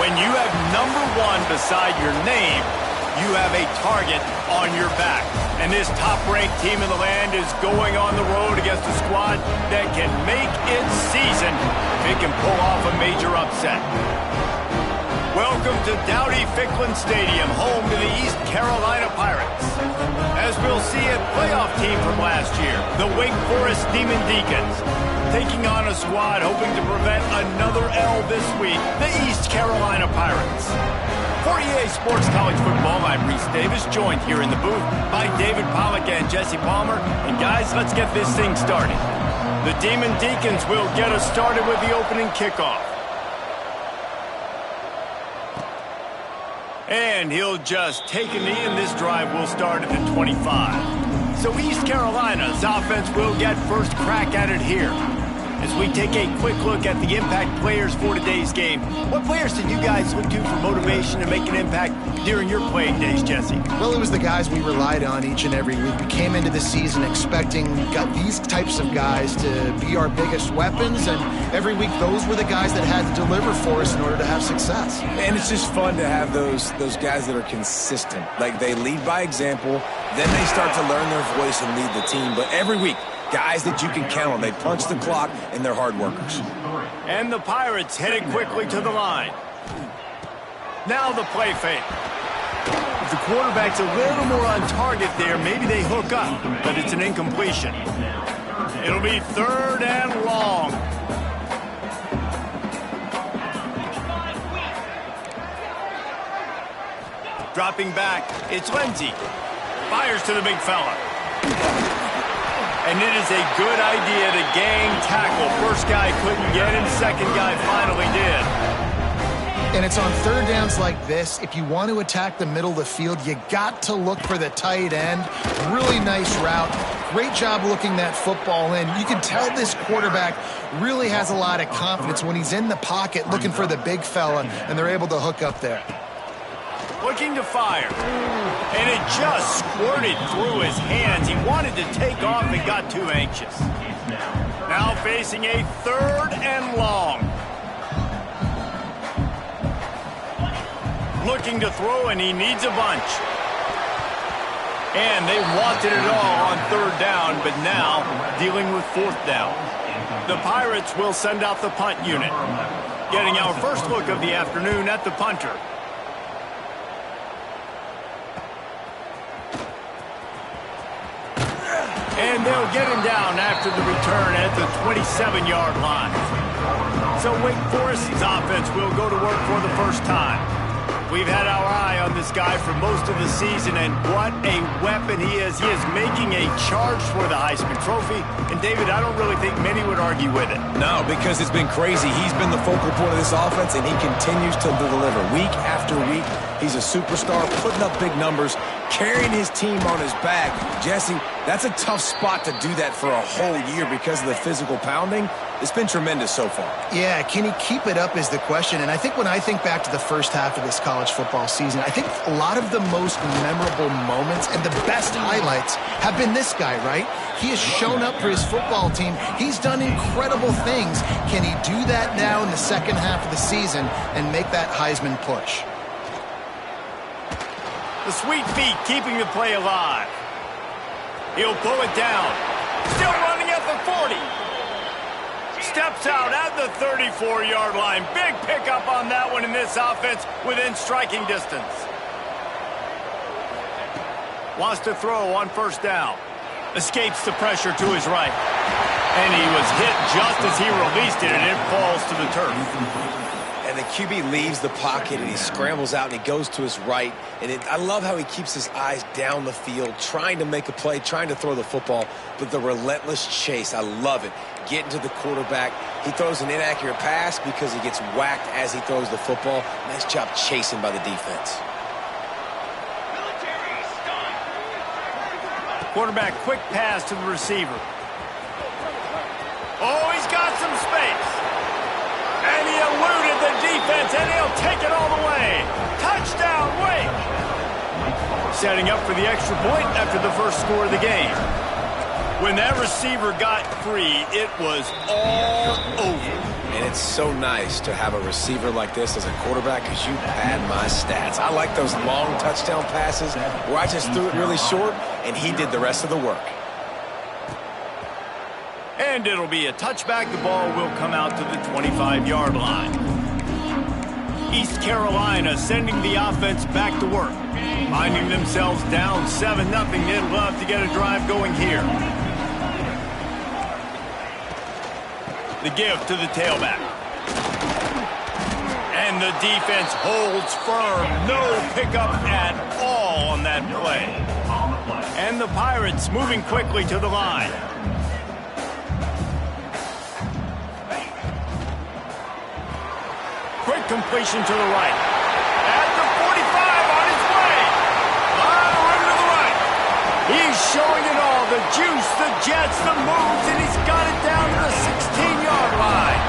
When you have #1 beside your name, you have a target on your back. And this top-ranked team in the land is going on the road against a squad that can make its season if it can pull off a major upset. Welcome to Dowdy-Ficklin Stadium, home to the East Carolina Pirates. As we'll see, a playoff team from last year, the Wake Forest Demon Deacons, taking on a squad hoping to prevent another L this week, the East Carolina Pirates. For EA Sports College Football, I'm Reese Davis, joined here in the booth by David Pollack and Jesse Palmer. And guys, let's get this thing started. The Demon Deacons will get us started with the opening kickoff. And he'll just take a knee, and this drive will start at the 25. So East Carolina's offense will get first crack at it here. As we take a quick look at the impact players for today's game, what players did you guys look to for motivation to make an impact during your playing days, Jesse? Well, it was the guys we relied on each and every week. We came into the season expecting these types of guys to be our biggest weapons, and every week those were the guys that had to deliver for us in order to have success. And it's just fun to have those guys that are consistent. Like, they lead by example, then they start to learn their voice and lead the team. But every week, guys that you can count on. They punch the clock, and they're hard workers. And the Pirates headed quickly to the line. Now the play fake. If the quarterback's a little more on target there, maybe they hook up, but it's an incompletion. It'll be 3rd and long. Dropping back, it's Lindsey. Fires to the big fella. And it is a good idea to gang tackle. First guy couldn't get him, second guy finally did. And it's on 3rd downs like this. If you want to attack the middle of the field, you got to look for the tight end. Really nice route. Great job looking that football in. You can tell this quarterback really has a lot of confidence when he's in the pocket looking for the big fella, and they're able to hook up there. Looking to fire. And it just squirted through his hands. He wanted to take off and got too anxious. Now facing a 3rd and long. Looking to throw, and he needs a bunch. And they wanted it all on 3rd down, but now dealing with 4th down. The Pirates will send out the punt unit. Getting our first look of the afternoon at the punter. And they'll get him down after the return at the 27-yard line. So Wake Forest's offense will go to work for the first time. We've had our eye on this guy for most of the season, and what a weapon he is. He is making a charge for the Heisman Trophy. And, David, I don't really think many would argue with it. No, because it's been crazy. He's been the focal point of this offense, and he continues to deliver week after week. He's a superstar, putting up big numbers, carrying his team on his back. Jesse, that's a tough spot to do that for a whole year because of the physical pounding. It's been tremendous so far. Yeah, can he keep it up is the question. And I think when I think back to the first half of this college football season, I think a lot of the most memorable moments and the best highlights have been this guy, right? He has shown up for his football team. He's done incredible things. Can he do that now in the second half of the season and make that Heisman push? The sweet feet keeping the play alive. He'll pull it down. Still running at the 40. Steps out at the 34-yard line. Big pickup on that one in this offense within striking distance. Wants to throw on 1st down. Escapes the pressure to his right. And he was hit just as he released it, and it falls to the turf. And the QB leaves the pocket, and he scrambles out, and he goes to his right. And I love how he keeps his eyes down the field, trying to make a play, trying to throw the football, but the relentless chase, I love it. Getting to the quarterback. He throws an inaccurate pass because he gets whacked as he throws the football. Nice job chasing by the defense. Quarterback, quick pass to the receiver. Oh, he's got some space. And he eluded the defense, and he'll take it all the way. Touchdown, Wake. Setting up for the extra point after the first score of the game. When that receiver got free, it was all over. And it's so nice to have a receiver like this as a quarterback because you pad my stats. I like those long touchdown passes where I just threw it really short and he did the rest of the work. And it'll be a touchback. The ball will come out to the 25-yard line. East Carolina sending the offense back to work. Finding themselves down 7-0. They'd love to get a drive going here. The give to the tailback. And the defense holds firm. No pickup at all on that play. And the Pirates moving quickly to the line. Quick completion to the right. At the 45 on his way. Rim to the right. He's showing it all. The juice, the jets, the moves, and he's got it down to the 16-yard line.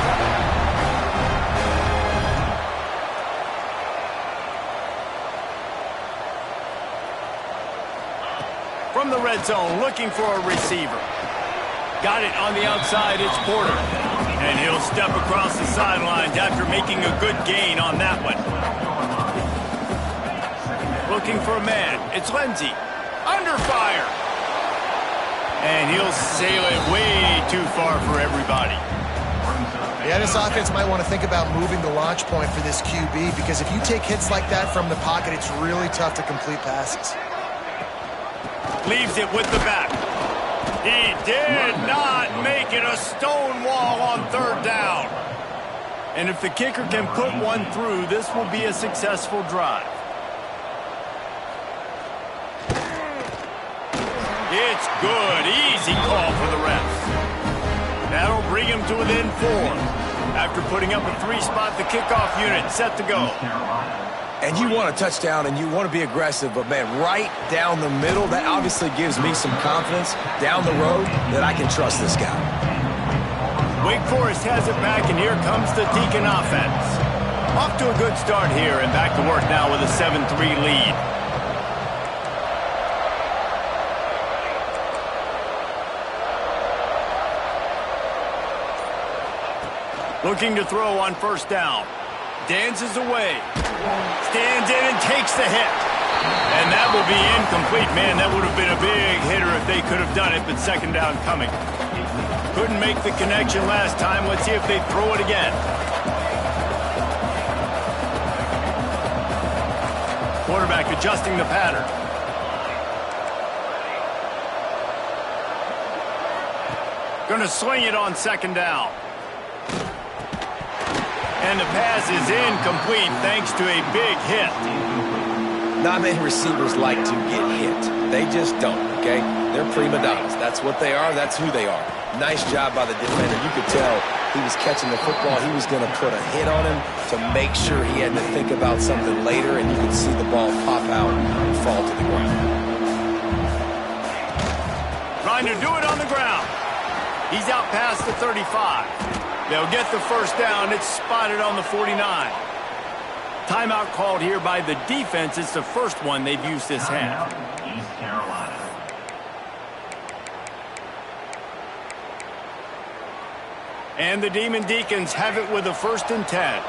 From the red zone, looking for a receiver. Got it on the outside, it's Porter. And he'll step across the sidelines after making a good gain on that one. Looking for a man. It's Lindsey. Under fire. And he'll sail it way too far for everybody. Yeah, this offense might want to think about moving the launch point for this QB because if you take hits like that from the pocket, it's really tough to complete passes. Leaves it with the back. He did not make it a stone wall on third down. And if the kicker can put one through, this will be a successful drive. It's good. Easy call for the refs. That'll bring him to within 4. After putting up a 3-spot, the kickoff unit set to go. And you want a touchdown and you want to be aggressive, but man, right down the middle, that obviously gives me some confidence down the road that I can trust this guy. Wake Forest has it back, and here comes the Deacon offense. Off to a good start here, and back to work now with a 7-3 lead. Looking to throw on first down. Dances away. Stands in and takes the hit. And that will be incomplete. Man, that would have been a big hitter if they could have done it, but second down coming. Couldn't make the connection last time. Let's see if they throw it again. Quarterback adjusting the pattern. Gonna swing it on second down. And the pass is incomplete thanks to a big hit. Not many receivers like to get hit. They just don't, okay? They're prima donnas. That's what they are. That's who they are. Nice job by the defender. You could tell he was catching the football. He was going to put a hit on him to make sure he had to think about something later, and you could see the ball pop out and fall to the ground. Trying to do it on the ground. He's out past the 35. They'll get the first down. It's spotted on the 49. Timeout called here by the defense. It's the first one they've used this half. East Carolina. And the Demon Deacons have it with a 1st and 10.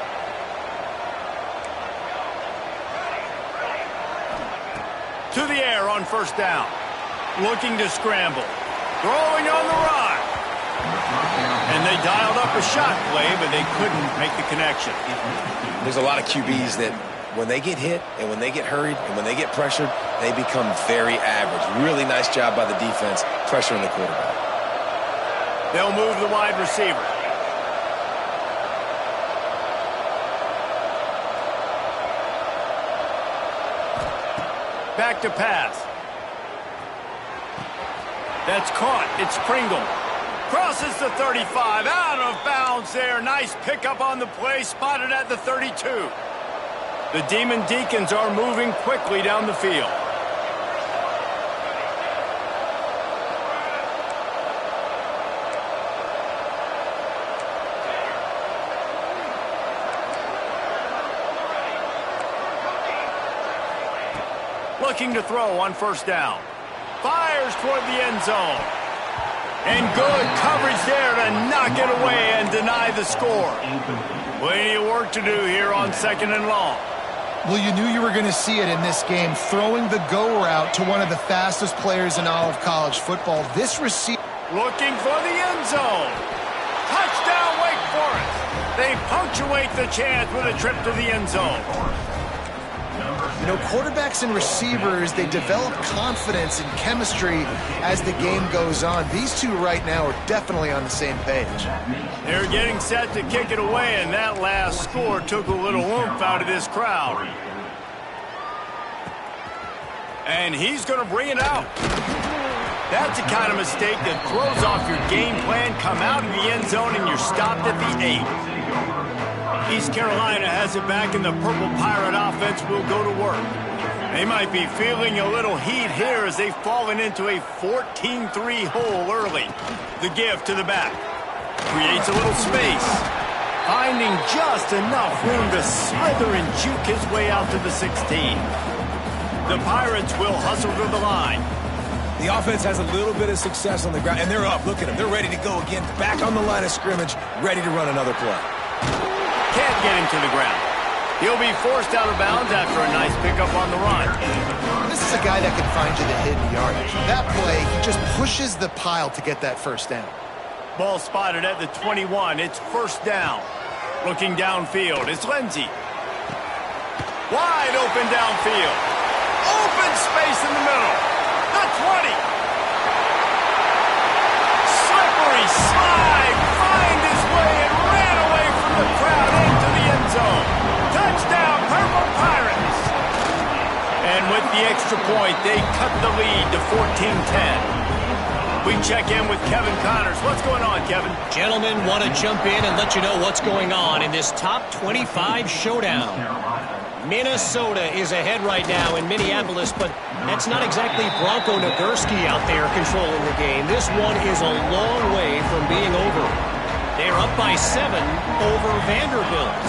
To the air on first down. Looking to scramble. Throwing on the run. And they dialed up a shot play, but they couldn't make the connection. There's a lot of QBs that when they get hit and when they get hurried and when they get pressured, they become very average. Really nice job by the defense pressuring the quarterback. They'll move the wide receiver. Back to pass. That's caught. It's Pringle. Crosses the 35, out of bounds there. Nice pickup on the play, spotted at the 32. The Demon Deacons are moving quickly down the field. Looking to throw on first down. Fires toward the end zone. And good coverage there to knock it away and deny the score. Plenty of work to do here on 2nd and long. Well, you knew you were going to see it in this game, throwing the go route to one of the fastest players in all of college football. This receiver looking for the end zone. Touchdown, Wake Forest. They punctuate the chance with a trip to the end zone. You know, quarterbacks and receivers, they develop confidence and chemistry as the game goes on. These two right now are definitely on the same page. They're getting set to kick it away, and that last score took a little oomph out of this crowd. And he's going to bring it out. That's the kind of mistake that throws off your game plan. Come out of the end zone, and you're stopped at the 8. East Carolina has it back, and the Purple Pirate offense will go to work. They might be feeling a little heat here as they've fallen into a 14-3 hole early. The give to the back. Creates a little space. Finding just enough room to slither and juke his way out to the 16. The Pirates will hustle to the line. The offense has a little bit of success on the ground, and they're up. Look at them. They're ready to go again. Back on the line of scrimmage, ready to run another play. Can't get him to the ground. He'll be forced out of bounds after a nice pickup on the run. This is a guy that can find you the hidden yardage. That play, he just pushes the pile to get that first down. Ball spotted at the 21. It's first down. Looking downfield, it's Lindsey. Wide open downfield. Open space in the middle. The 20. Slippery slide. Find his way and ran away from the crowd into the end zone. Touchdown, Purple Pirates. And with the extra point, they cut the lead to 14-10. We check in with Kevin Connors. What's going on, Kevin? Gentlemen, want to jump in and let you know what's going on in this top 25 showdown. Minnesota is ahead right now in Minneapolis, but that's not exactly Bronco Nagurski out there controlling the game. This one is a long way from being over. They're up by 7 over Vanderbilt.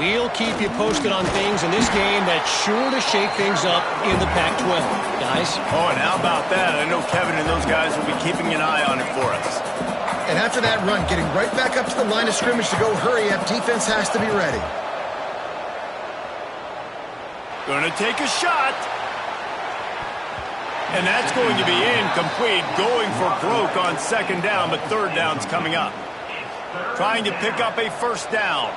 We'll keep you posted on things in this game that's sure to shake things up in the Pac-12. Guys? Oh, and how about that? I know Kevin and those guys will be keeping an eye on it for us. And after that run, getting right back up to the line of scrimmage to go hurry up, defense has to be ready. Going to take a shot. And that's going to be incomplete. Going for broke on second down, but third down's coming up. Trying to pick up a first down.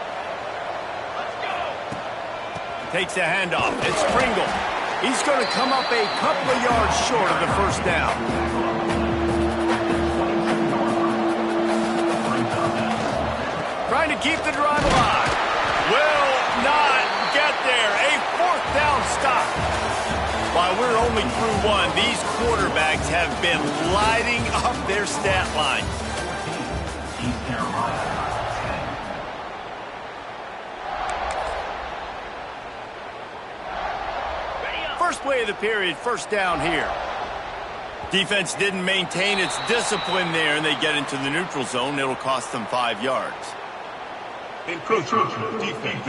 Takes a handoff. It's Pringle. He's going to come up a couple of yards short of the first down. Trying to keep the drive alive. Will not get there. A fourth down stop. While we're only through one, these quarterbacks have been lighting up their stat line. First play of the period, first down here. Defense didn't maintain its discipline there, and they get into the neutral zone. It'll cost them 5 yards. Encroachment defense.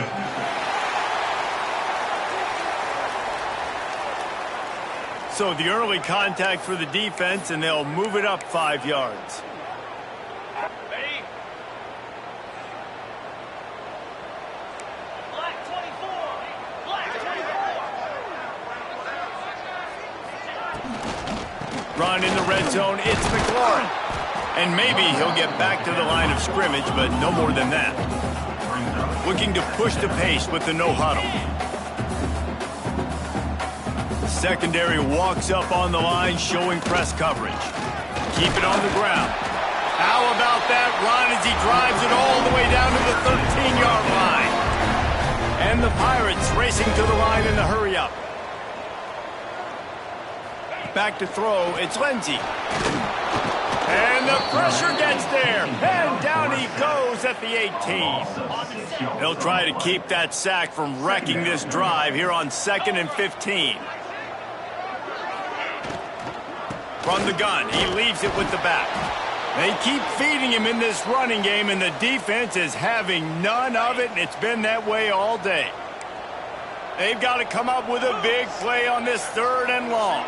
So the early contact for the defense, and they'll move it up 5 yards. Run in the red zone, it's McLaurin. And maybe he'll get back to the line of scrimmage, but no more than that. Looking to push the pace with the no huddle. Secondary walks up on the line, showing press coverage. Keep it on the ground. How about that run as he drives it all the way down to the 13-yard line? And the Pirates racing to the line in the hurry-up. Back to throw, it's Lindsey. And the pressure gets there. And down he goes at the 18. They'll try to keep that sack from wrecking this drive here on 2nd and 15. From the gun, he leaves it with the back. They keep feeding him in this running game, and the defense is having none of it, and it's been that way all day. They've got to come up with a big play on this 3rd and long.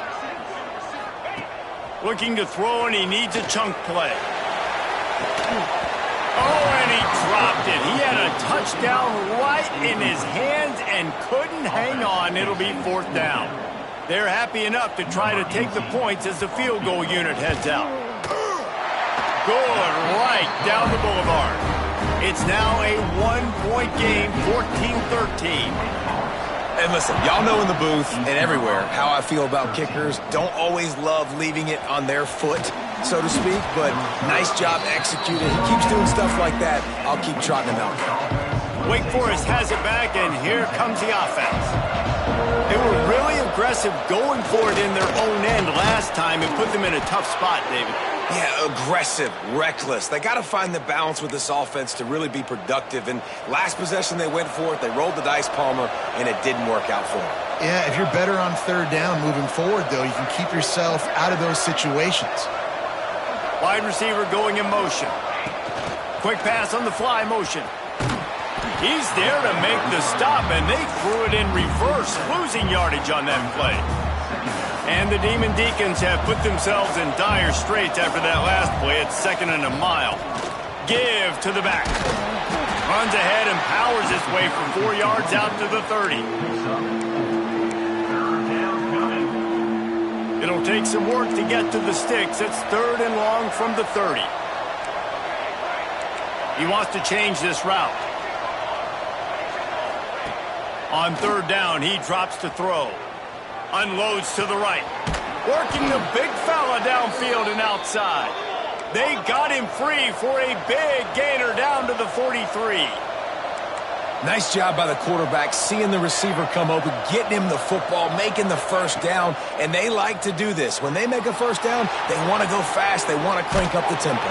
Looking to throw, and he needs a chunk play. Oh, and he dropped it. He had a touchdown right in his hands and couldn't hang on. It'll be 4th down. They're happy enough to try to take the points as the field goal unit heads out. Good right down the boulevard. It's now a 1-point game, 14-13. And listen, y'all know in the booth and everywhere how I feel about kickers. Don't always love leaving it on their foot, so to speak, but nice job executing. He keeps doing stuff like that. I'll keep trotting him out. Wake Forest has it back, and here comes the offense. They were really aggressive going for it in their own end last time and put them in a tough spot, David. Yeah, aggressive, reckless. They got to find the balance with this offense to really be productive. And last possession they went for it. They rolled the dice, Palmer, and it didn't work out for them. Yeah, if you're better on 3rd down moving forward, though, you can keep yourself out of those situations. Wide receiver going in motion. Quick pass on the fly motion. He's there to make the stop, and they threw it in reverse, losing yardage on that play. And the Demon Deacons have put themselves in dire straits after that last play. It's 2nd and a mile. Give to the back. Runs ahead and powers his way for 4 yards out to the 30. It'll take some work to get to the sticks. It's 3rd and long from the 30. He wants to change this route. On 3rd down, he drops to throw. Unloads to the right. Working the big fella downfield and outside. They got him free for a big gainer down to the 43. Nice job by the quarterback, seeing the receiver come open, getting him the football, making the 1st down, and they like to do this. When they make a 1st down, they want to go fast. They want to crank up the tempo.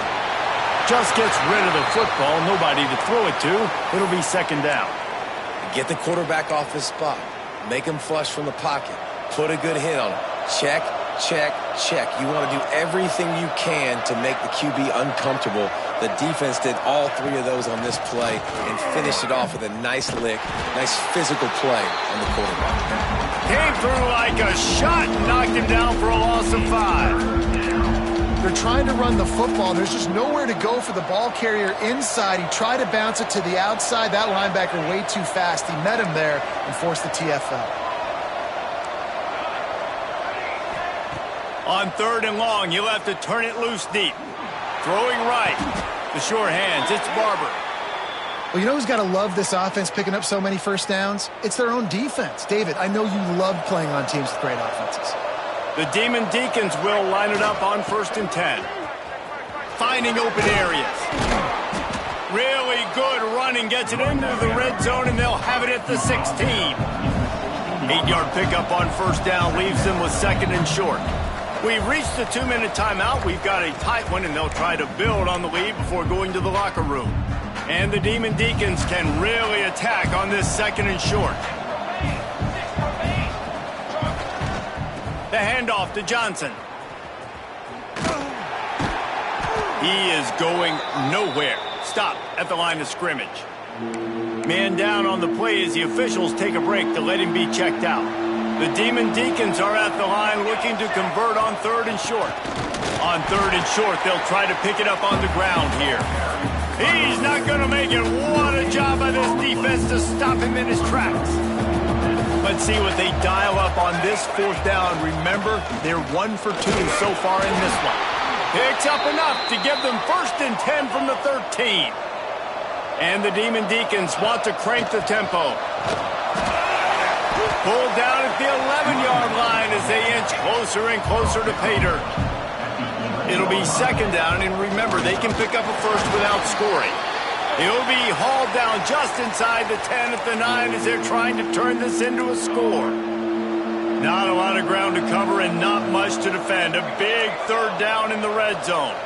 Just gets rid of the football, nobody to throw it to. It'll be 2nd down. Get the quarterback off his spot. Make him flush from the pocket. Put a good hit on him. Check, check, check. You want to do everything you can to make the QB uncomfortable. The defense did all 3 of those on this play and finished it off with a nice lick, nice physical play on the quarterback. Came through like a shot and knocked him down for a loss of 5. They're trying to run the football. There's just nowhere to go for the ball carrier inside. He tried to bounce it to the outside. That linebacker way too fast. He met him there and forced the TFL. On 3rd and long, you'll have to turn it loose deep. Throwing right. The sure hands. It's Barber. Well, you know who's got to love this offense picking up so many 1st downs? It's their own defense. David, I know you love playing on teams with great offenses. The Demon Deacons will line it up on 1st and 10. Finding open areas. Really good running. Gets it into the red zone, and they'll have it at the 16. 8-yard pickup on 1st down leaves them with 2nd and short. We've reached the 2-minute timeout. We've got a tight one, and they'll try to build on the lead before going to the locker room. And the Demon Deacons can really attack on this 2nd and short. The handoff to Johnson. He is going nowhere. Stop at the line of scrimmage. Man down on the play as the officials take a break to let him be checked out. The Demon Deacons are at the line looking to convert on 3rd and short. On 3rd and short, they'll try to pick it up on the ground here. He's not going to make it. What a job by this defense to stop him in his tracks. Let's see what they dial up on this 4th down. Remember, they're 1 for 2 so far in this one. Picks up enough to give them 1st and 10 from the 13. And the Demon Deacons want to crank the tempo. Pulled down at the 11-yard line as they inch closer and closer to pay dirt. It'll be 2nd down, and remember, they can pick up a 1st without scoring. It'll be hauled down just inside the 10 at the 9 as they're trying to turn this into a score. Not a lot of ground to cover and not much to defend. A big 3rd down in the red zone.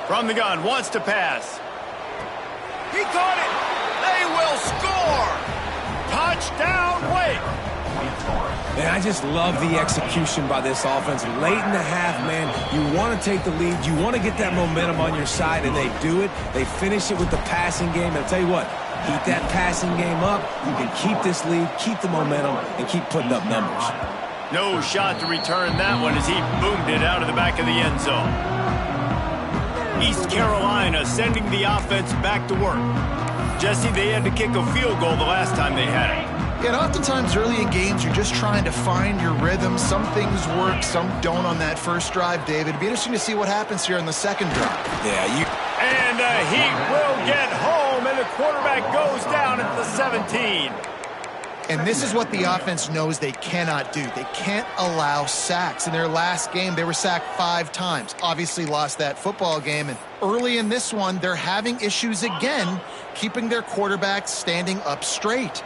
From the gun, wants to pass. He caught it. They will score. Touchdown, Wake. And I just love the execution by this offense. Late in the half, man, you want to take the lead. You want to get that momentum on your side, and they do it. They finish it with the passing game. And I'll tell you what, Keep that passing game up. You can keep this lead, keep the momentum, and keep putting up numbers. No shot to return that one as he boomed it out of the back of the end zone. East Carolina sending the offense back to work. Jesse, they had to kick a field goal the last time they had it. And oftentimes early in games, you're just trying to find your rhythm. Some things work, some don't on that first drive, David. It'd be interesting to see what happens here in the second drive. And he will get home, and the quarterback goes down at the 17. And this is what the offense knows they cannot do. They can't allow sacks. In their last game, they were sacked 5 times. Obviously lost that football game. And early in this one, they're having issues again, keeping their quarterback standing up straight.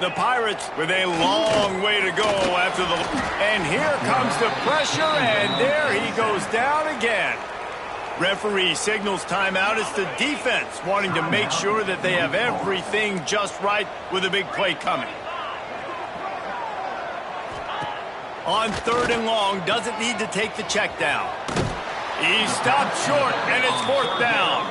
The Pirates with a long way to go after the... And here comes the pressure, and there he goes down again. Referee signals timeout. It's the defense wanting to make sure that they have everything just right with a big play coming. On 3rd and long, doesn't need to take the check down. He stopped short, and it's 4th down.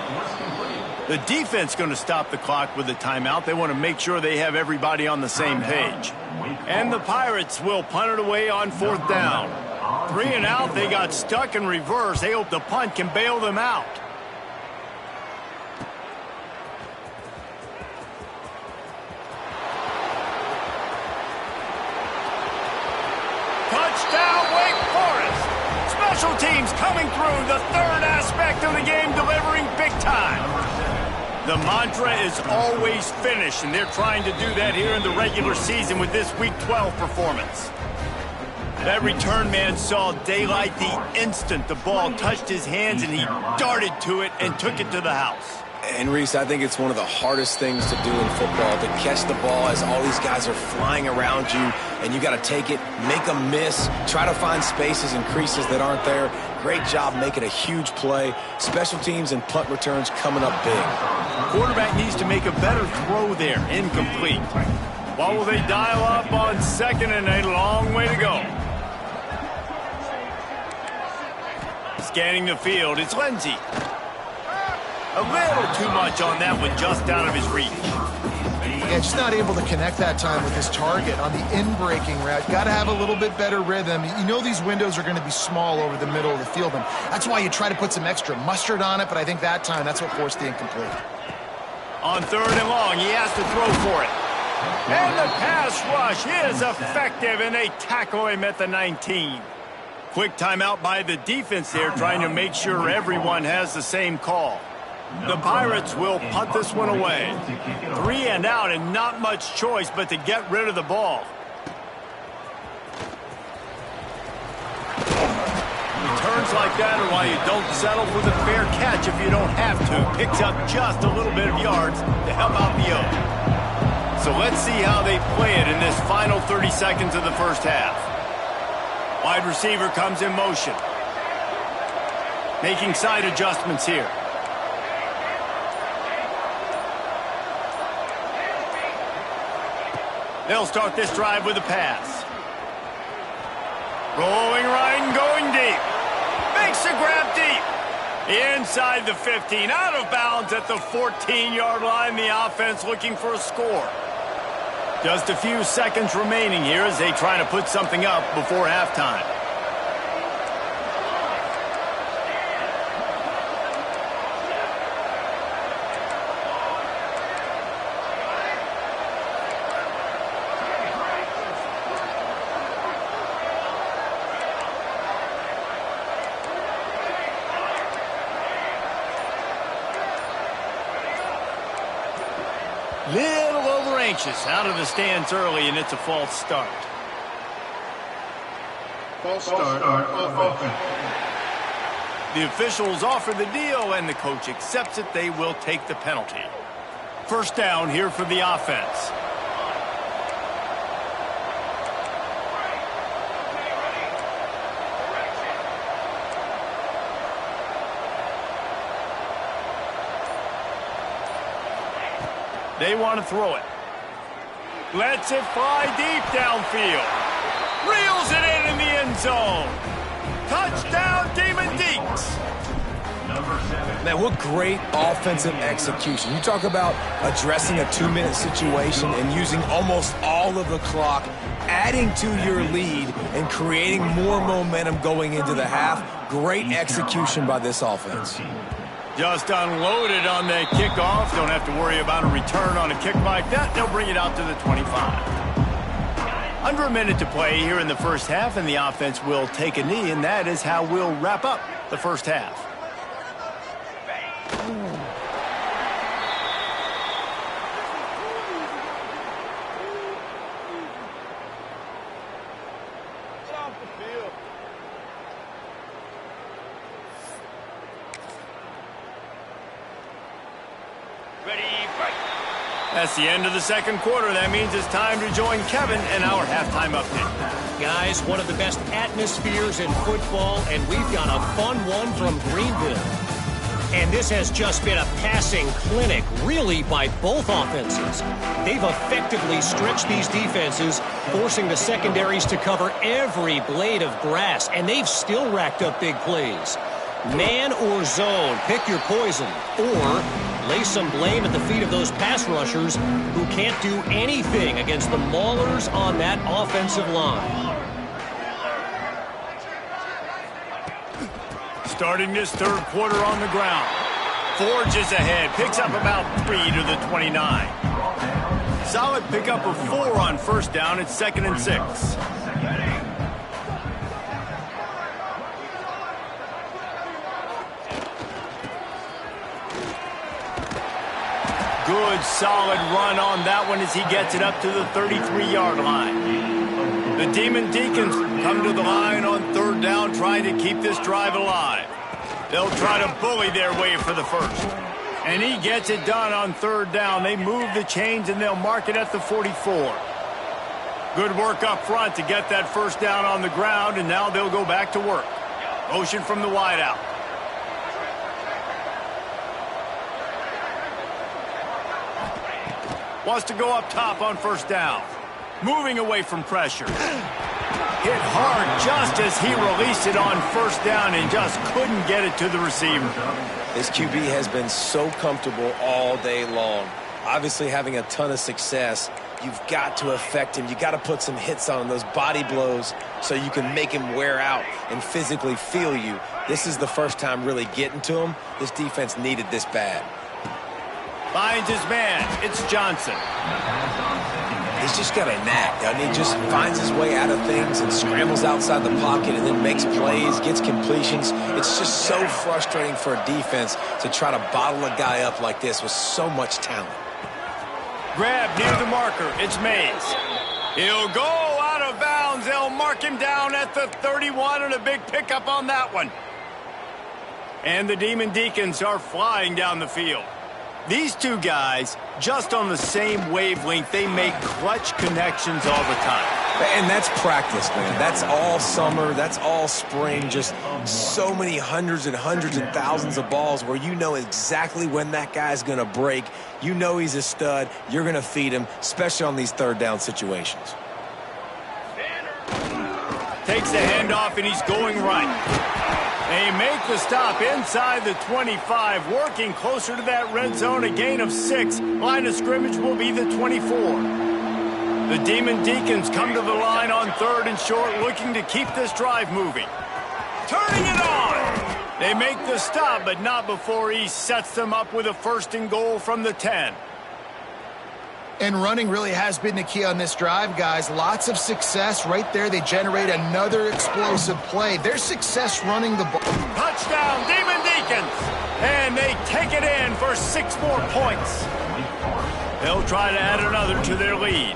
The defense going to stop the clock with a timeout. They want to make sure they have everybody on the same page. And the Pirates will punt it away on 4th down. 3 and out, they got stuck in reverse. They hope the punt can bail them out. Touchdown, Wake Forest. Special teams coming through. The 3rd aspect of the game, delivering big time. The mantra is always finish, and they're trying to do that here in the regular season with this Week 12 performance. That return man saw daylight the instant the ball touched his hands, and he darted to it and took it to the house. And, Reese, I think it's one of the hardest things to do in football, to catch the ball as all these guys are flying around you, and you got to take it, make a miss, try to find spaces and creases that aren't there. Great job making a huge play. Special teams and punt returns coming up big. Quarterback needs to make a better throw there. Incomplete. What will they dial up on 2nd and a long way to go? Scanning the field, it's Lindsey. A little too much on that one, just out of his reach. Yeah, just not able to connect that time with his target on the in-breaking route. Got to have a little bit better rhythm. You know these windows are going to be small over the middle of the field, and that's why you try to put some extra mustard on it, but I think that time that's what forced the incomplete. On 3rd and long, he has to throw for it. And the pass rush is effective, and they tackle him at the 19. Quick timeout by the defense there, trying to make sure everyone has the same call. The Pirates will punt this one away. 3 and out, and not much choice but to get rid of the ball. Returns like that are why you don't settle for the fair catch if you don't have to. Picks up just a little bit of yards to help out the O. So let's see how they play it in this final 30 seconds of the first half. Wide receiver comes in motion. Making side adjustments here. They'll start this drive with a pass. Rolling right and going deep. Makes a grab deep. Inside the 15. Out of bounds at the 14-yard line. The offense looking for a score. Just a few seconds remaining here as they try to put something up before halftime. Little over anxious, out of the stands early, and it's a false start. False start on offense. The officials offer the deal, and the coach accepts it. They will take the penalty. First down here for the offense. They want to throw it. Lets it fly deep downfield. Reels it in the end zone. Touchdown, Demon Deacons. Man, what great offensive execution. You talk about addressing a 2-minute situation and using almost all of the clock, adding to your lead and creating more momentum going into the half. Great execution by this offense. Just unloaded on that kickoff. Don't have to worry about a return on a kick like that. They'll bring it out to the 25. Under a minute to play here in the first half, and the offense will take a knee, and that is how we'll wrap up the first half. That's the end of the second quarter. That means it's time to join Kevin in our halftime update. Guys, one of the best atmospheres in football, and we've got a fun one from Greenville. And this has just been a passing clinic, really, by both offenses. They've effectively stretched these defenses, forcing the secondaries to cover every blade of grass, and they've still racked up big plays. Man or zone, pick your poison, or lay some blame at the feet of those pass rushers who can't do anything against the maulers on that offensive line. Starting this third quarter on the ground. Forges ahead, picks up about 3 to the 29. Solid pickup of 4 on first down. It's 2nd and 6. Good, solid run on that one as he gets it up to the 33-yard line. The Demon Deacons come to the line on third down, trying to keep this drive alive. They'll try to bully their way for the first. And he gets it done on third down. They move the chains, and they'll mark it at the 44. Good work up front to get that first down on the ground, and now they'll go back to work. Motion from the wideout. Wants to go up top on first down. Moving away from pressure. Hit hard just as he released it on first down and just couldn't get it to the receiver. This QB has been so comfortable all day long. Obviously having a ton of success. You've got to affect him. You've got to put some hits on him, those body blows, so you can make him wear out and physically feel you. This is the first time really getting to him. This defense needed this bad. Finds his man. It's Johnson. He's just got a knack. I mean, he just finds his way out of things and scrambles outside the pocket and then makes plays, gets completions. It's just so frustrating for a defense to try to bottle a guy up like this with so much talent. Grab near the marker. It's Mays. He'll go out of bounds. They'll mark him down at the 31, and a big pickup on that one. And the Demon Deacons are flying down the field. These two guys, just on the same wavelength, they make clutch connections all the time. And that's practice, man. That's all summer. That's all spring. Just so many hundreds and thousands of balls where you know exactly when that guy's going to break. You know he's a stud. You're going to feed him, especially on these third down situations. Takes the handoff, and he's going right. They make the stop inside the 25, working closer to that red zone, a gain of 6. Line of scrimmage will be the 24. The Demon Deacons come to the line on third and short, looking to keep this drive moving. Turning it on! They make the stop, but not before he sets them up with a 1st and goal from the 10. And running really has been the key on this drive, guys. Lots of success right there. They generate another explosive play. Their success running the ball. Touchdown, Demon Deacons! And they take it in for 6 more points. They'll try to add another to their lead.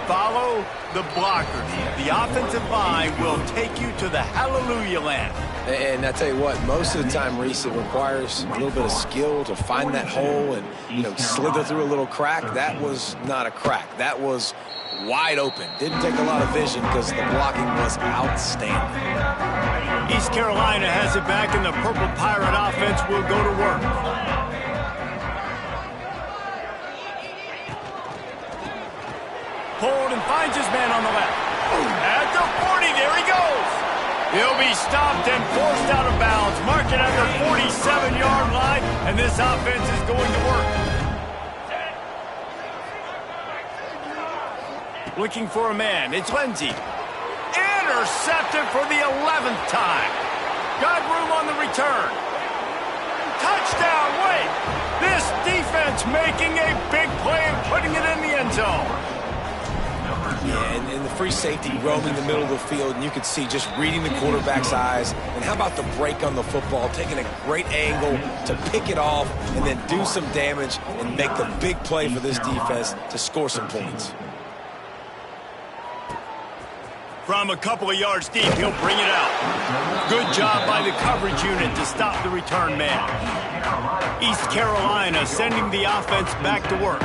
Follow the blockers. The offensive line will take you to the hallelujah land. And I tell you what, most of the time, Reese, it requires a little bit of skill to find that hole and, slither through a little crack. That was not a crack. That was wide open. Didn't take a lot of vision because the blocking was outstanding. East Carolina has it back, and the Purple Pirate offense will go to work. Pulled and finds his man on the left. At the 40, there he goes. He'll be stopped and forced out of bounds, marking at the 47-yard line, and this offense is going to work. Looking for a man. It's Lindsey. Intercepted for the 11th time. Got room on the return. Touchdown, Wake. This defense making a big play and putting it in the end zone. Yeah, and the free safety roaming the middle of the field, and you can see just reading the quarterback's eyes. And how about the break on the football, taking a great angle to pick it off and then do some damage and make the big play for this defense to score some points. From a couple of yards deep, he'll bring it out. Good job by the coverage unit to stop the return man. East Carolina sending the offense back to work.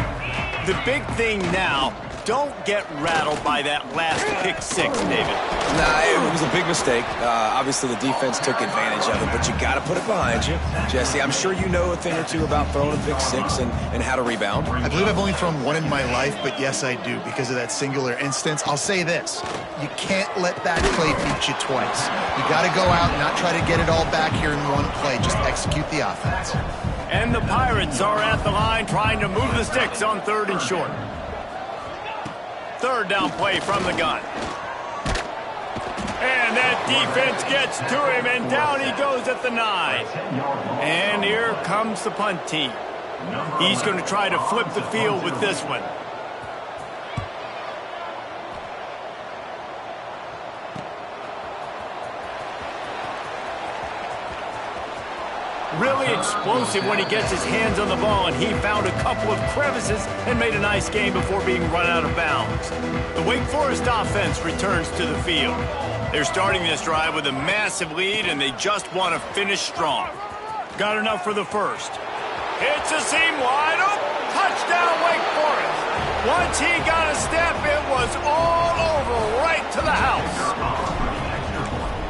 The big thing now, don't get rattled by that last pick six, David. Nah, it was a big mistake. Obviously, the defense took advantage of it, but you got to put it behind you. Jesse, I'm sure you know a thing or two about throwing a pick six and how to rebound. I believe I've only thrown one in my life, but yes, I do, because of that singular instance. I'll say this. You can't let that play beat you twice. You got to go out and not try to get it all back here in one play. Just execute the offense. And the Pirates are at the line trying to move the sticks on 3rd and short. Third down play from the gun. And that defense gets to him, and down he goes at the 9. And here comes the punt team. He's going to try to flip the field with this one. Really explosive when he gets his hands on the ball, and he found a couple of crevices and made a nice game before being run out of bounds. The Wake Forest offense returns to the field. They're starting this drive with a massive lead, and they just want to finish strong. Got enough for the first. Hits a seam wide open. Touchdown, Wake Forest. Once he got a step, it was all over right to the house.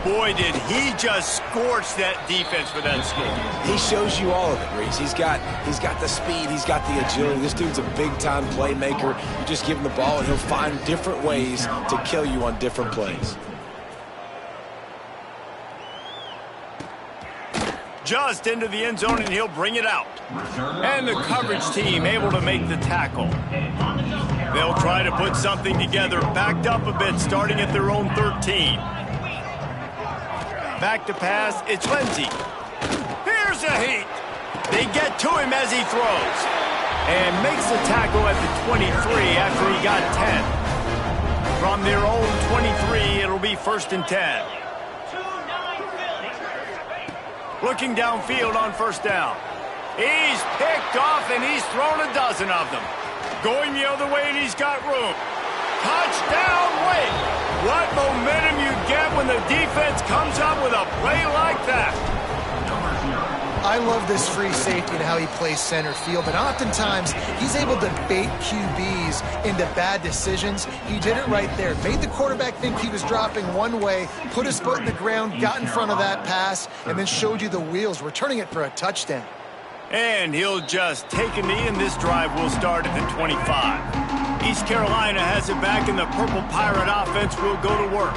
Boy, did he just scorch that defense for that score. He shows you all of it, Reese. He's got the speed. He's got the agility. This dude's a big-time playmaker. You just give him the ball, and he'll find different ways to kill you on different plays. Just into the end zone, and he'll bring it out. And the coverage team able to make the tackle. They'll try to put something together, backed up a bit, starting at their own 13. Back to pass, it's Lindsey. Here's a heat. They get to him as he throws. And makes the tackle at the 23 after he got 10. From their own 23, it'll be 1st and 10. Looking downfield on 1st down. He's picked off, and he's thrown a dozen of them. Going the other way, and he's got room. Touchdown, Wake. What momentum you get when the defense comes up with a play like that. I love this free safety and how he plays center field, and oftentimes he's able to bait QBs into bad decisions. He did it right there. Made the quarterback think he was dropping one way, put his foot in the ground, got in front of that pass, and then showed you the wheels, returning it for a touchdown. And he'll just take a knee, and this drive will start at the 25. East Carolina has it back, and the Purple Pirate offense will go to work.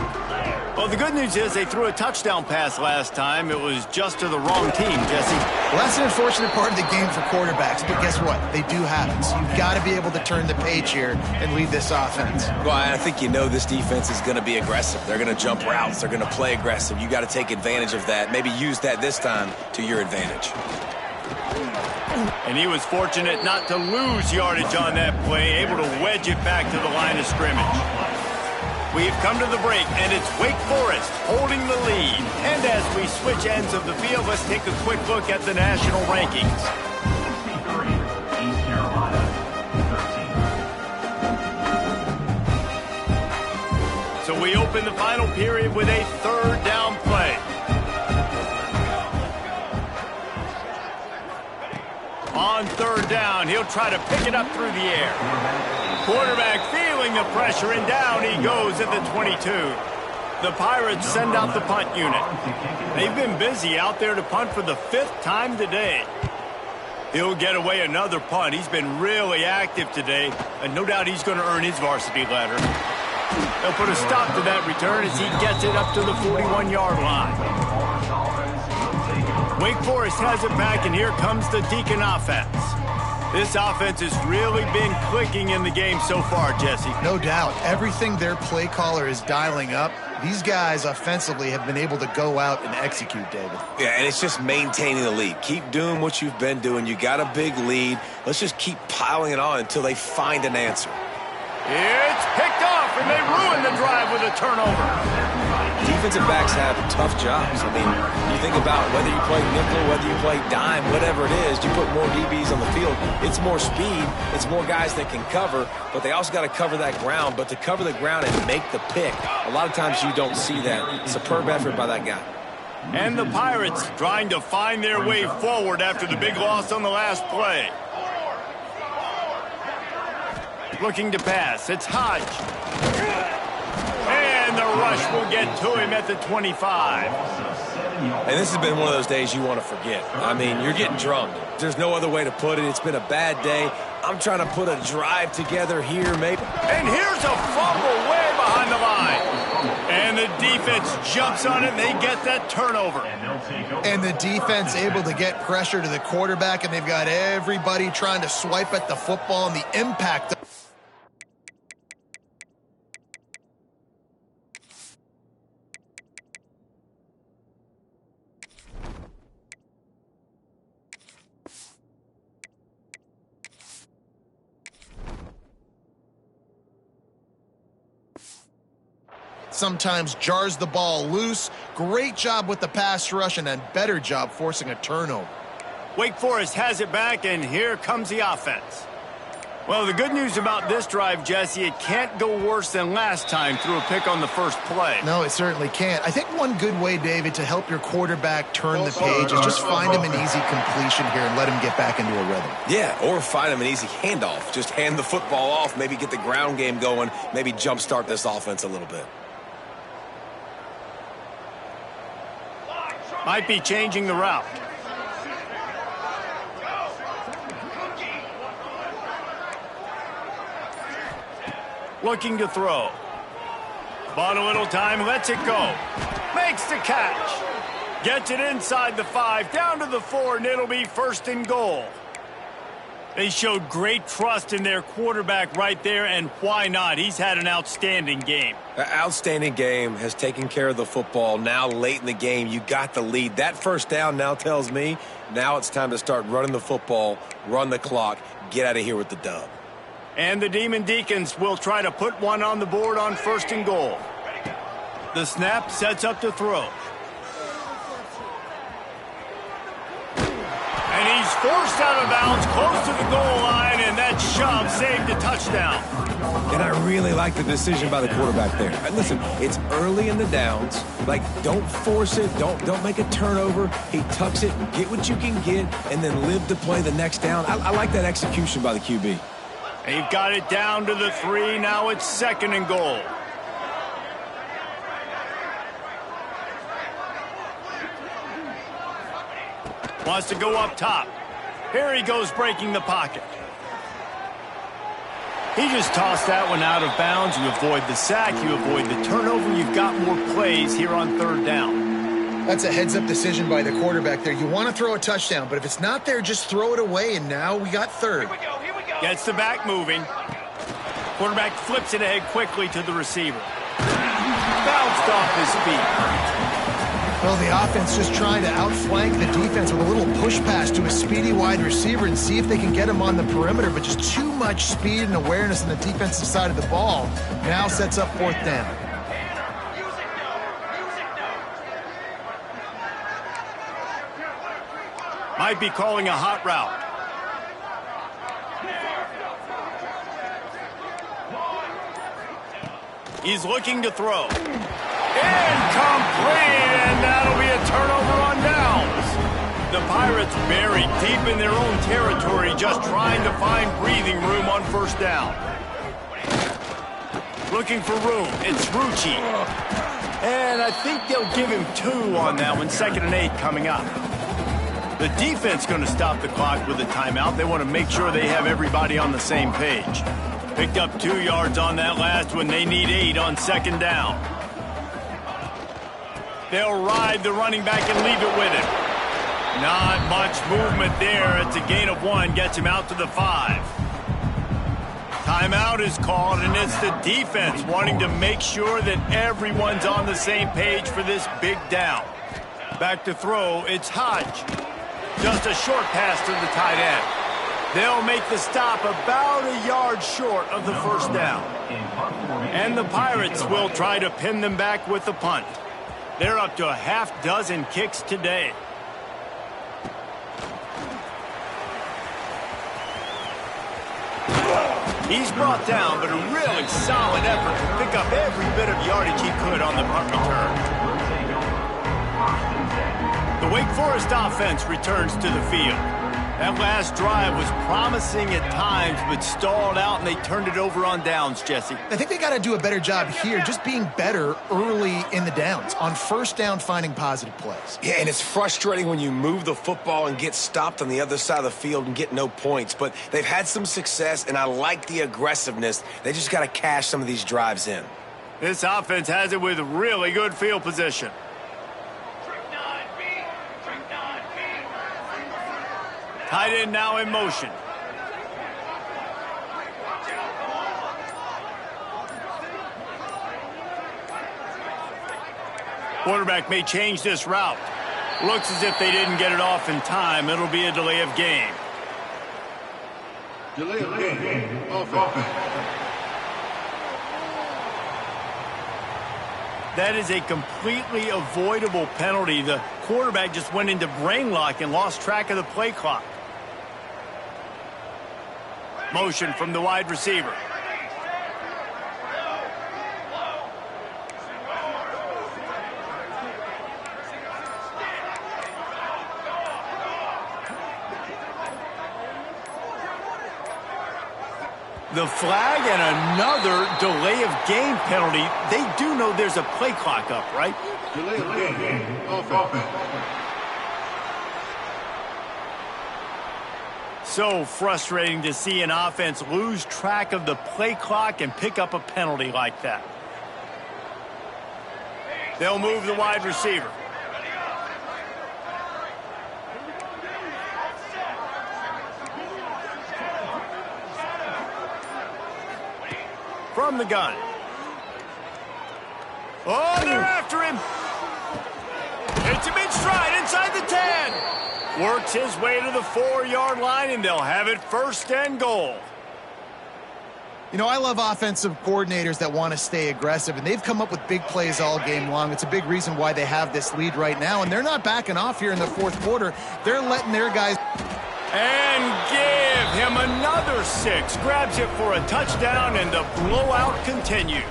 Well, the good news is they threw a touchdown pass last time. It was just to the wrong team, Jesse. Well, that's an unfortunate part of the game for quarterbacks, but guess what? They do have it. So you've got to be able to turn the page here and lead this offense. Well, I think you know this defense is going to be aggressive. They're going to jump routes. They're going to play aggressive. You got to take advantage of that. Maybe use that this time to your advantage. And he was fortunate not to lose yardage on that play, able to wedge it back to the line of scrimmage. We've come to the break, and it's Wake Forest holding the lead. And as we switch ends of the field, let's take a quick look at the national rankings. So we open the final period with a 3rd down play. On 3rd down, he'll try to pick it up through the air. Quarterback feeling the pressure, and down he goes at the 22. The Pirates send out the punt unit. They've been busy out there to punt for the 5th time today. He'll get away another punt. He's been really active today, and no doubt he's going to earn his varsity letter. They'll put a stop to that return as he gets it up to the 41-yard line. Wake Forest has it back, and here comes the Deacon offense. This offense has really been clicking in the game so far, Jesse. No doubt. Everything their play caller is dialing up, these guys offensively have been able to go out and execute, David. Yeah, and it's just maintaining the lead. Keep doing what you've been doing. You got a big lead. Let's just keep piling it on until they find an answer. It's picked off, and they ruin the drive with a turnover. Defensive backs have tough jobs. I mean, you think about whether you play nickel, whether you play dime, whatever it is, you put more DBs on the field. It's more speed. It's more guys that can cover, but they also got to cover that ground. But to cover the ground and make the pick, a lot of times you don't see that. Superb effort by that guy. And the Pirates trying to find their way forward after the big loss on the last play. Looking to pass. It's Hodge. And the rush will get to him at the 25. And this has been one of those days you want to forget. I mean, you're getting drummed. There's no other way to put it. It's been a bad day. I'm trying to put a drive together here, maybe. And here's a fumble way behind the line. And the defense jumps on it, and they get that turnover. And the defense able to get pressure to the quarterback, and they've got everybody trying to swipe at the football, and the impact. Sometimes jars the ball loose. Great job with the pass rush, and then better job forcing a turnover. Wake Forest has it back, and here comes the offense. Well, the good news about this drive, Jesse, it can't go worse than last time through a pick on the first play. No, it certainly can't. I think one good way, David, to help your quarterback turn the page is just find him an easy completion here and let him get back into a rhythm. Yeah, or find him an easy handoff. Just hand the football off, maybe get the ground game going, maybe jumpstart this offense a little bit. Might be changing the route. Looking to throw. Bought a little time, lets it go. Makes the catch. Gets it inside the 5, down to the 4, and it'll be first and goal. They showed great trust in their quarterback right there, and why not? He's had an outstanding game. An outstanding game, has taken care of the football. Now late in the game, you got the lead. That first down now tells me now it's time to start running the football, run the clock, get out of here with the dub. And the Demon Deacons will try to put one on the board on first and goal. The snap sets up to throw. And he's forced out of bounds close to the goal line, and that shove saved a touchdown. And I really like the decision by the quarterback there. And listen, it's early in the downs. Like, don't force it. Don't make a turnover. He tucks it, get what you can get, and then live to play the next down. I like that execution by the QB. They've got it down to the 3. Now it's second and goal. Wants to go up top. Here he goes breaking the pocket. He just tossed that one out of bounds. You avoid the sack, you avoid the turnover. You've got more plays here on third down. That's a heads-up decision by the quarterback there. You want to throw a touchdown, but if it's not there, just throw it away, and now we got third. Here we go. Gets the back moving. Quarterback flips it ahead quickly to the receiver. Bounced off his feet. Well, the offense just trying to outflank the defense with a little push pass to a speedy wide receiver and see if they can get him on the perimeter, but just too much speed and awareness on the defensive side of the ball. Now sets up fourth down. Might be calling a hot route. He's looking to throw. Incomplete, and that'll be a turnover on downs. The Pirates buried deep in their own territory, just trying to find breathing room on first down. Looking for room, it's Rucci. And I think they'll give him 2 on that one, 2nd and 8 coming up. The defense going to stop the clock with a timeout. They want to make sure they have everybody on the same page. Picked up 2 yards on that last one. They need 8 on second down. They'll ride the running back and leave it with him. Not much movement there. It's a gain of 1. Gets him out to the 5. Timeout is called, and it's the defense wanting to make sure that everyone's on the same page for this big down. Back to throw, it's Hodge. Just a short pass to the tight end. They'll make the stop about a yard short of the first down. And the Pirates will try to pin them back with the punt. They're up to a half dozen kicks today. He's brought down, but a really solid effort to pick up every bit of yardage he could on the punt return. The Wake Forest offense returns to the field. That last drive was promising at times, but stalled out, and they turned it over on downs, Jesse. I think they got to do a better job here, just being better early in the downs. On first down, finding positive plays. Yeah, and it's frustrating when you move the football and get stopped on the other side of the field and get no points. But they've had some success, and I like the aggressiveness. They just got to cash some of these drives in. This offense has it with really good field position. Tight end now in motion. Quarterback may change this route. Looks as if they didn't get it off in time. It'll be a delay of game. Delay of game. Offense. That is a completely avoidable penalty. The quarterback just went into brain lock and lost track of the play clock. Motion from the wide receiver. The flag and another delay of game penalty. They do know there's a play clock up, right? Delay of game. Offense. So frustrating to see an offense lose track of the play clock and pick up a penalty like that. They'll move the wide receiver. From the gun. Oh, they're after him. It's a big stride inside the 10. Works his way to the 4-yard line, and they'll have it first and goal. You know, I love offensive coordinators that want to stay aggressive, and they've come up with big plays all game long. It's a big reason why they have this lead right now, and they're not backing off here in the fourth quarter. They're letting their guys... And give him another 6. Grabs it for a touchdown, and the blowout continues.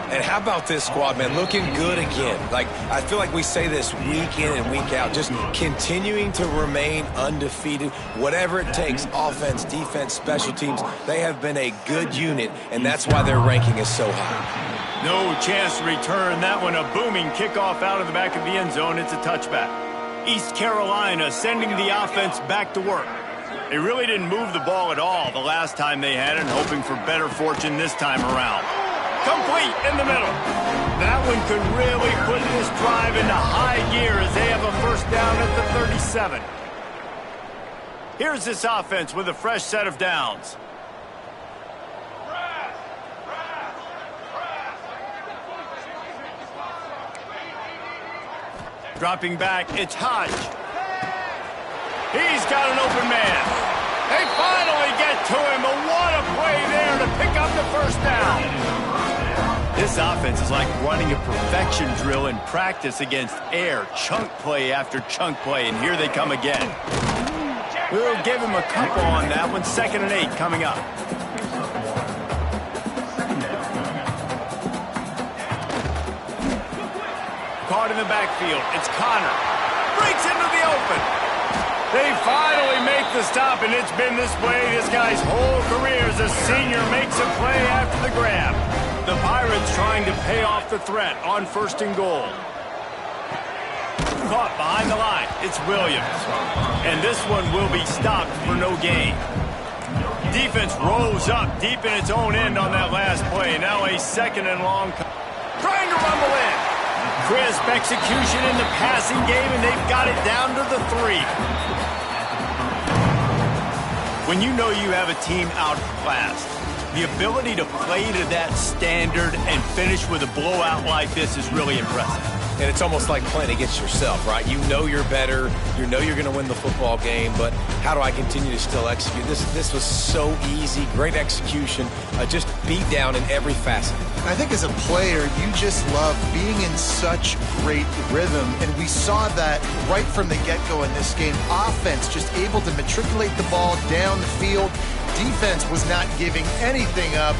And how about this squad, man? Looking good again. Like, I feel like we say this week in and week out, just continuing to remain undefeated. Whatever it takes, offense, defense, special teams, they have been a good unit, and that's why their ranking is so high. No chance to return that one. A booming kickoff out of the back of the end zone. It's a touchback. East Carolina sending the offense back to work. They really didn't move the ball at all the last time they had it, hoping for better fortune this time around. Complete in the middle. That one could really put this drive into high gear as they have a first down at the 37. Here's this offense with a fresh set of downs. Dropping back, it's Hodge. He's got an open man. They finally get to him, but what a play there to pick up the first down. This offense is like running a perfection drill in practice against air. Chunk play after chunk play, and here they come again. We'll give him a couple on that one. 2nd and 8 coming up. Caught in the backfield. It's Connor. Breaks into the open. They finally make the stop, and it's been this way this guy's whole career as a senior makes a play after the grab. The Pirates trying to pay off the threat on 1st and goal. Caught behind the line. It's Williams. And this one will be stopped for no gain. defense rose up deep in its own end on that last play. Now a second and long. Trying to rumble in. Crisp execution in the passing game, and they've got it down to the 3. When you know you have a team outclassed, the ability to play to that standard and finish with a blowout like this is really impressive. And it's almost like playing against yourself, right? You know you're better. You know you're going to win the football game, but how do I continue to still execute? This was so easy. Great execution. Just beat down in every facet. I think as a player, you just love being in such great rhythm, and we saw that right from the get-go in this game. Offense just able to matriculate the ball down the field. Defense was not giving anything up.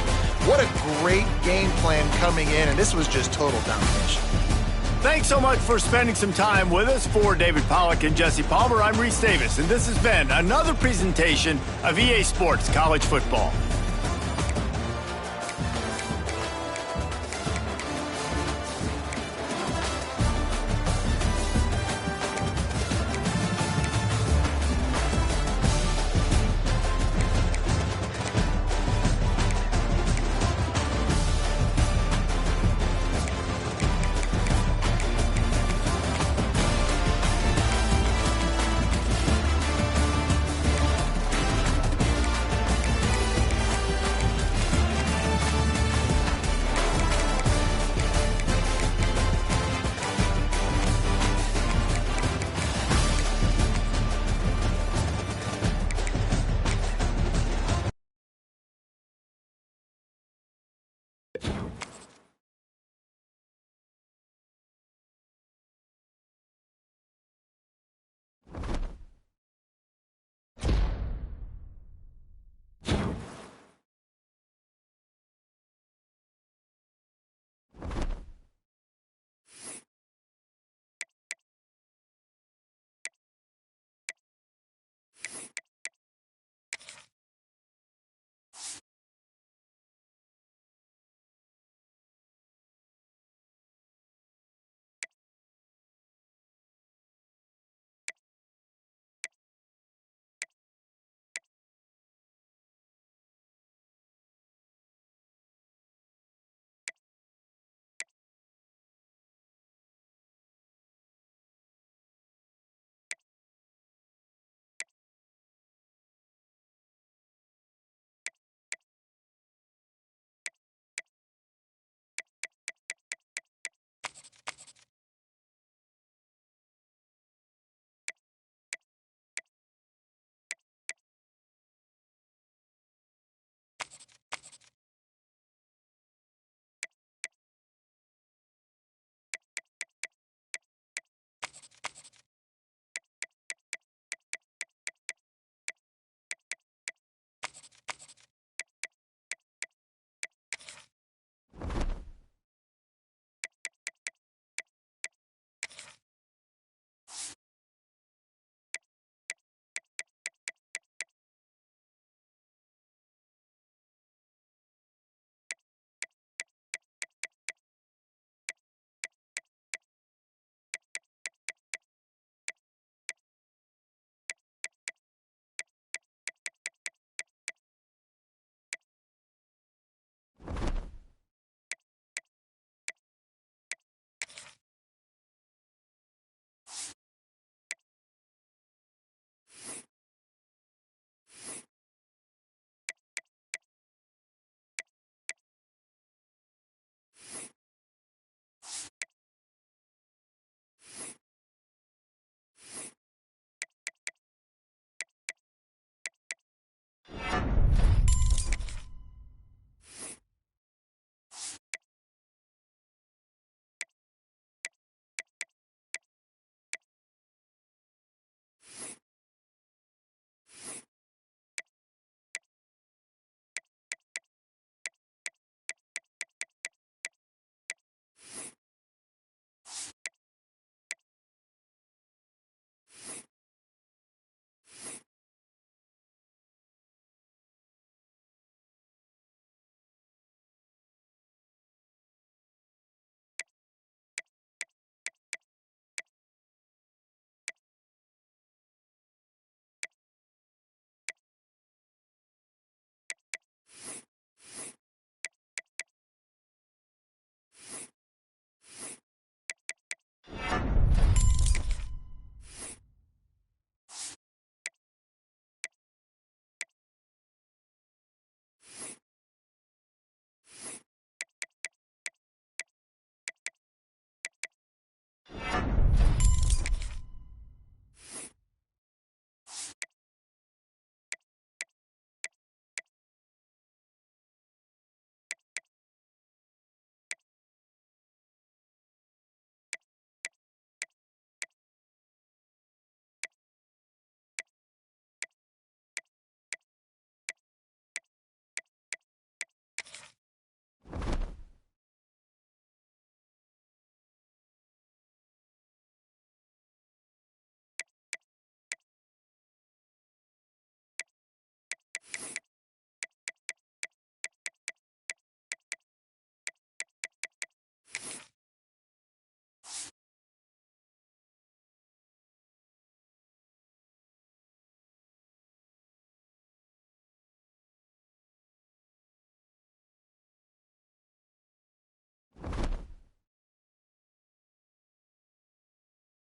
What a great game plan coming in, and this was just total domination. Thanks so much for spending some time with us. For David Pollack and Jesse Palmer, I'm Reese Davis, and this has been another presentation of EA Sports College Football.